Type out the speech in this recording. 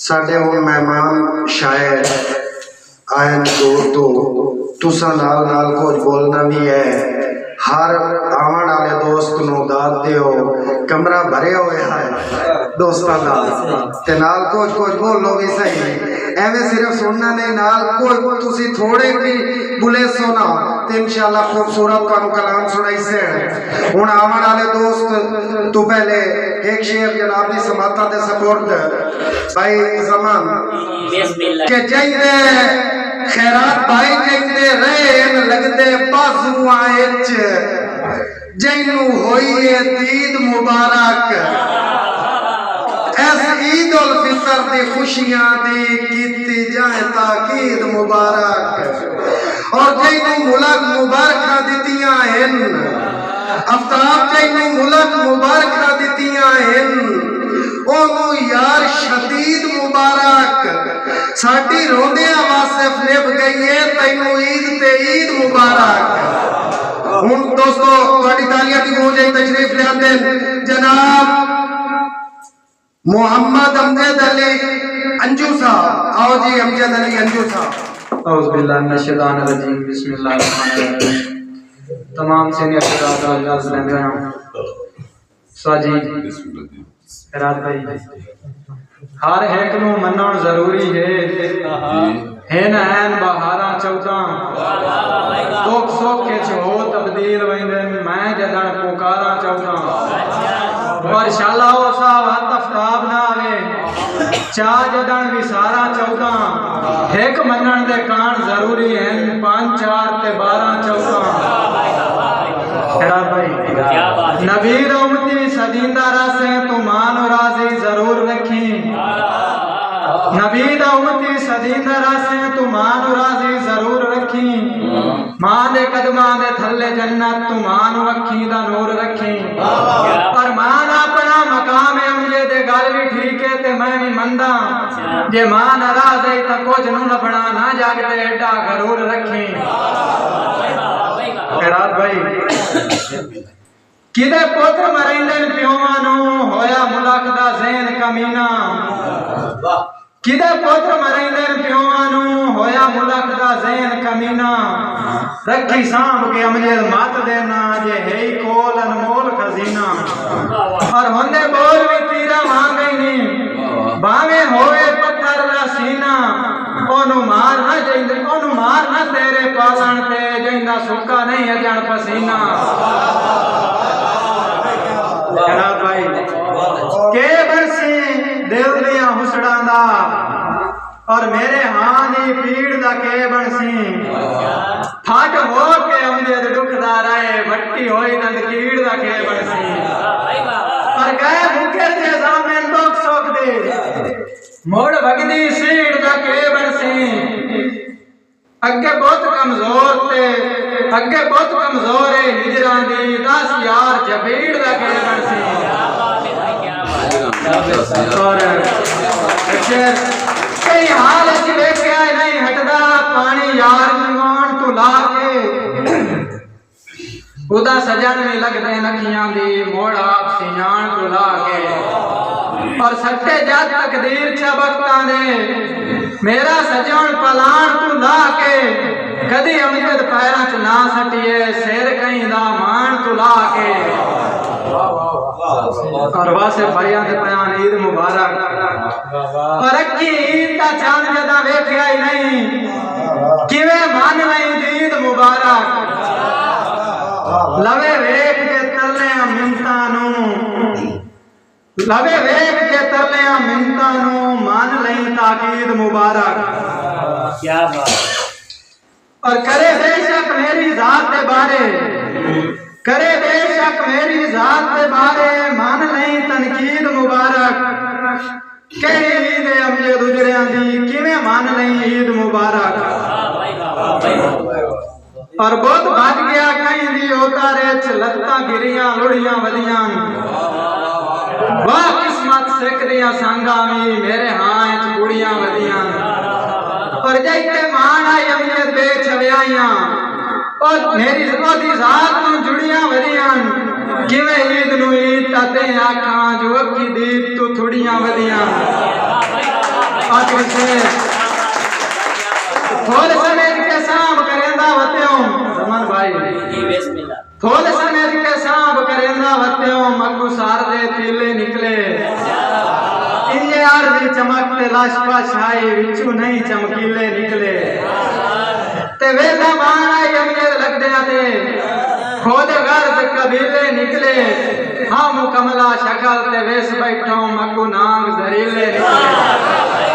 साढ़े हुण मेहमान शायर आए दूर तो तुसा नाल नाल कुछ बोलना भी है। हर आवन वाले दोस्त नूं दाद दिओ, कमरा भरे हुए है दोस्तां दा ते नाल कुछ कुछ बोलो भी सही। एवें सिर्फ सुनना नहीं, नाल कोई तुसी थोड़े भी बुले सुना ते इंशाअल्लाह खूबसूरत तुहानू कलाम सुनाई से। हुण आवन वाले दोस्त तू पहले एक शेर जनाब दी समाता दे सपुर्द भाई जमान के चाहिए खैरात भाई कहते रेन लगते बाजू आएच जैनू होइए ईद मुबारक। ऐस ईद उल फितर दी खुशियां दी कीती जाए ताकीद मुबारक। और जैनू मुलक मुबारक दितियां हैं आफ्ताब जैनू मुलक मुबारक दितियां हैं ओनू यार शदीद मुबारक। साडी रोंदियां वासिफ निभ गई है तैनू ईद ते ईद मुबारक। हुण दोस्तों तुहाडी तालियां दी गूंज तशरीफ ले आंदे जनाब मोहम्मद अमजद अली अंजू साहब। आओ जी अमजद अली अंजू साहब। औज़ बिल्लाहि मिनश शैतानिर रजीम बिस्मिल्लाहिर रहमानिर रहीम। तमाम सीनियर हज़रात साजी रात भाई हर एक नूं मन्नण जरूरी है नैन बहारा चौदा दुख सुख के हो तब्दील वंदन मैं जदन पुकारा चौदा। और शाला ओ साहब हथ आफ्ताब ना आवे चा जदन विसारा चौदा। एक मन्नण दे कान जरूरी है 5 4 ते 12 14। नबी उम्मती सदींदा रसे तू मान राजी जरूर रखी। नबी उम्मती सदींदा रसे तू मान राजी जरूर रखी। मां दे कदमां दे थल्ले जन्नत तू मान वखी दा नूर रखी। पर मान अपना मकाम है मुझे दे गल भी ठीक है ते मैं भी मंदा जे मां नाराज है ता कुछ नू लभना ना जागते एडा गरूर रखी। खैरात भाई किदे पुत्र मरेंदन प्योवां नू होया मुलक दा ज़हन कमीना। किदे पुत्र मरेंदन प्योवां नू होया मुलक दा ज़हन कमीना। रखी सांभ के अमजद मत देना जे है कोल अनमोल खजीना। और होंदे बोल भी तीरा मांगे नी बावे होए पत्थर दा सीना। ओनू मार ना जैंदे ओनू मार ना तेरे पालन ते जैंदा सुक्का नहीं अजण पसीना। भाई के बरसी दिल दिया हुसड़ा दा और मेरे हां दी पीड़ दा के बरसी। फट हो के अमजद दुखदा रहे भट्टी होई नंदकीड़ दा के बरसी। पर गए भूखे दे जामें दुख सुख दे मोड़ भगदी सीड़ दा के बरसी। अगे बहुत कमजोर थे अगे बहुत कमजोर है हिजरा दी 10 यार जबीड़ दा के बरसी। और कई हाल च वेख्या नहीं हटदा पानी यार निवाण तू ला के। उदा सजन में लगदे नखियां दी मोड़ आप सियाण तू ला के। और सट्टे जद तकदीर च वक्तां दे मेरा सजन पलाण तू ला के। कदी अमजद पैरां च ना सटिए सिर कहीं दा मान तू ला के। और वासे भाइयां दे बयान ईद मुबारक। पर अक्की ईद दा चांद जदा वेख्या ही नहीं किवें मान नहीं ईद मुबारक। लवे वेख के तरलियां मिन्नतां नू लवे वेख के तरलियां मिन्नतां नू मान लई ताकीद मुबारक। क्या बात। और करे बेशक मेरी जात दे बारे करे बेशक मेरी जात दे बारे मान लई तनकीद मुबारक। केड़ी ईद अमजद उजड़ियां दी किवें मान लई ईद मुबारक। और बहुत बच गया कहीं दी ओतारे च लत्तां गिरियां लुड़ियां वदियां। वाह किस्मत सिख दियां संगा भी मेरे हां च कुड़ियां वदियां। पर जैते मान आई अमजद दे छवियाइयां और मेरी ओदी जात नू जुड़ियां वदियां। किवें ईद नू ईद ताते आखां जो अक्की दीद तू थोड़ियां वदियां। आखिरी से फूल समेत के सांप करेंदा वत्यो रमन भाई फूल समेत के सांप करेंदा वत्यो मक्कू सार दे तीले निकले इन्हें आरती चमकते लाशपा छाई विचू नहीं चमकीले निकले ते वेदा माना यमने लग दिया थे खोद गर्द कबीले निकले हम कमला शकल ते वेश बैठो मक्कू नांग जरीले निकले